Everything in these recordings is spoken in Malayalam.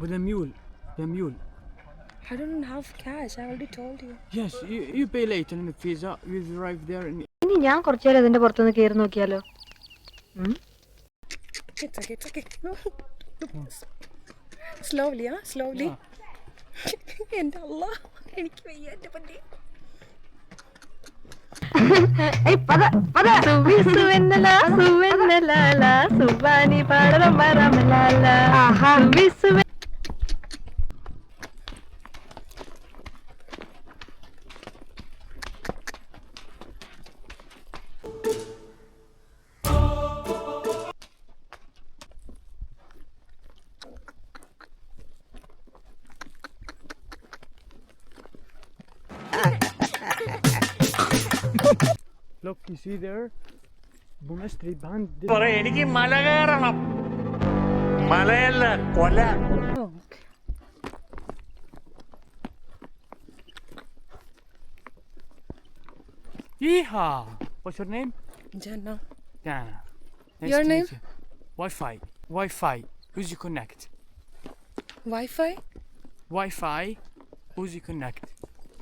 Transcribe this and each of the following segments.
With a mule. The mule. I don't have cash. I already told you. Yes, you pay later in the visa. You arrive there and... ഇനി ഞാൻ കുറച്ചുനേരം ഇതിന്റെ പുറത്തുനിന്ന് കയറി നോക്കിയാലോ? It's okay. No. Slowly, huh? Slowly. എൻ്റെ അല്ലാ, എനിക്ക് വയ്യ എൻ്റെ പറ്റി. Look, you see there? Bunastri band. എനിക്ക് മല കയറണം. മലയല്ല കൊല. Oh, okay. Yeehaw! What's your name? Jana. Dana. Nice Your to name? meet you. Wi-Fi. Who's you connect? Wi-Fi? Wi-Fi. Who's you connect?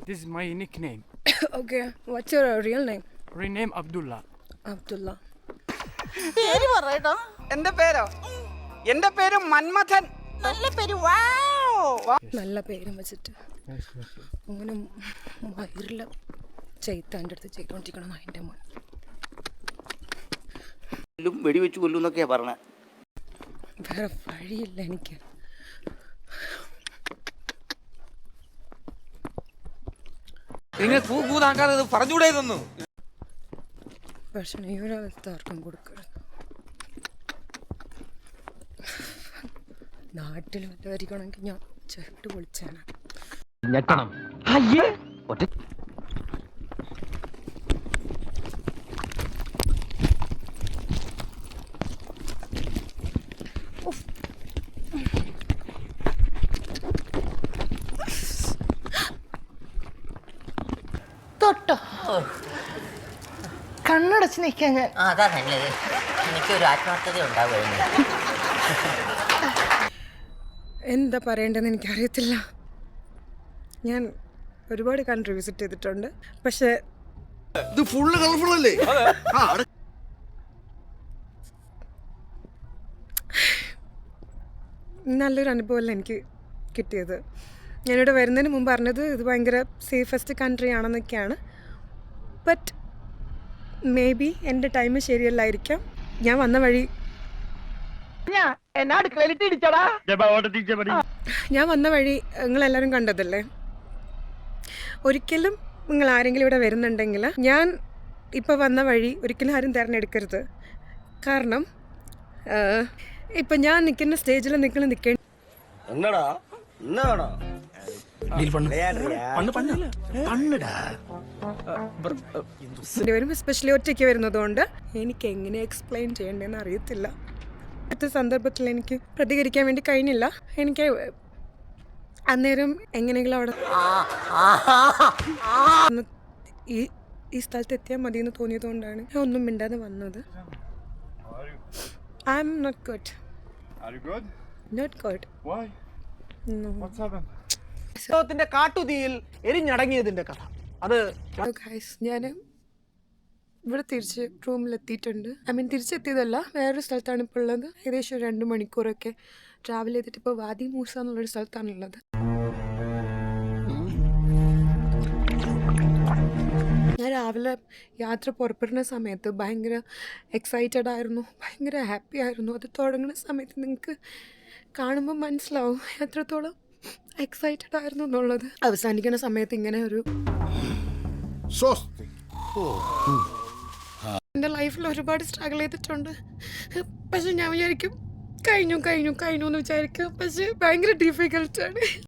This is my nickname. Okay. What's your real name? Rename Abdullah. Abdullah. പേര് പറയട്ടോ. എന്റെ പേര് മന്മഥൻ. നല്ല പേര്. നല്ല പേരും വെച്ചിട്ട് അങ്ങനെ വയറില ചെയ്ത്താൻ്റെ അടുത്ത് ചെയ്തോണ്ടിരിക്കണം അതിൻ്റെ മോൻ. വെടിവെച്ച് കൊല്ലുന്നൊക്കെയാ പറഞ്ഞ. വേറെ വഴിയില്ല എനിക്ക്. നിങ്ങൾ കൂതാക്കാതെ പറഞ്ഞുകൂടെ ഇതൊന്നും. പക്ഷേ ഈ ഒരവസ്ഥ ആർക്കും കൊടുക്കരുത്. നാട്ടിൽ വല്ലവരിക്കണമെങ്കിൽ ഞാൻ ചെട്ട് പൊളിച്ചാണ്. ഞെട്ടണം. തൊട്ടോ കണ്ണടച്ച് നിൽക്കാൻ ഞാൻ. അതാ നല്ലത്. എനിക്കൊരു ആത്മാർത്ഥത ഉണ്ടാവുമായിരുന്നു. എന്താ പറയേണ്ടതെന്ന് എനിക്കറിയത്തില്ല. ഞാൻ ഒരുപാട് കൺട്രി വിസിറ്റ് ചെയ്തിട്ടുണ്ട്. പക്ഷേ ഇത് ഫുള്ള് കളർഫുൾ അല്ലേ? നല്ലൊരു അനുഭവമല്ല എനിക്ക് കിട്ടിയത്. ഞാനിവിടെ വരുന്നതിന് മുമ്പ് പറഞ്ഞത് ഇത് ഭയങ്കര സേഫസ്റ്റ് കൺട്രി ആണെന്നൊക്കെയാണ്. ബട്ട് മേ ബി എൻ്റെ ടൈം ശരിയല്ലായിരിക്കാം. ഞാൻ വന്ന വഴി നിങ്ങളെല്ലാവരും കണ്ടതല്ലേ. ഒരിക്കലും നിങ്ങൾ ആരെങ്കിലും ഇവിടെ വരുന്നുണ്ടെങ്കിൽ ഞാൻ ഇപ്പോൾ വന്ന വഴി ഒരിക്കലും ആരും തിരഞ്ഞെടുക്കരുത്. കാരണം ഇപ്പം ഞാൻ നിൽക്കുന്ന സ്റ്റേജിൽ നിങ്ങൾ നിൽക്കേണ്ട വരും. എസ്പെഷ്യലി ഒറ്റയ്ക്ക് വരുന്നതുകൊണ്ട് എനിക്ക് എങ്ങനെ എക്സ്പ്ലെയിൻ ചെയ്യേണ്ടതെന്ന് അറിയത്തില്ല. അടുത്ത സന്ദർഭത്തിൽ എനിക്ക് പ്രതികരിക്കാൻ വേണ്ടി കഴിഞ്ഞില്ല. എനിക്ക് അന്നേരം എങ്ങനെയെങ്കിലും അവിടെ ഈ സ്ഥലത്ത് എത്തിയാൽ മതി എന്ന് തോന്നിയതുകൊണ്ടാണ് ഞാൻ ഒന്നും മിണ്ടാതെ വന്നത്. I'm not good. Not good. Why? No. What's happened? ത്തിന്റെ കാട്ടുതീയിൽ എരിഞ്ഞടങ്ങിയതിന്റെ കഥ. അത് ഗൈസ്, ഞാൻ ഇവിടെ തിരിച്ച് റൂമിലെത്തിയിട്ടുണ്ട്. തിരിച്ചെത്തിയതല്ല, വേറൊരു സ്ഥലത്താണ് ഇപ്പോൾ ഉള്ളത്. ഏകദേശം 2 മണിക്കൂറൊക്കെ ട്രാവൽ ചെയ്തിട്ട് ഇപ്പോൾ വാദി മൂസ എന്നുള്ളൊരു സ്ഥലത്താണുള്ളത്. ഞാൻ രാവിലെ യാത്ര പുറപ്പെടുന്ന സമയത്ത് ഭയങ്കര എക്സൈറ്റഡ് ആയിരുന്നു, ഭയങ്കര ഹാപ്പി ആയിരുന്നു. അത് തുടങ്ങുന്ന സമയത്ത് നിങ്ങൾക്ക് കാണുമ്പോൾ മനസ്സിലാവും എത്രത്തോളം എക്സൈറ്റഡ് ആയിരുന്നു എന്നുള്ളത്. അവസാനിക്കുന്ന സമയത്ത് ഇങ്ങനെ ഒരു എൻ്റെ ലൈഫിൽ ഒരുപാട് സ്ട്രഗിൾ ചെയ്തിട്ടുണ്ട്. പക്ഷെ ഞാൻ വിചാരിക്കും കഴിഞ്ഞു എന്ന് വിചാരിക്കും. പക്ഷെ ഭയങ്കര ഡിഫിക്കൽട്ടാണ്.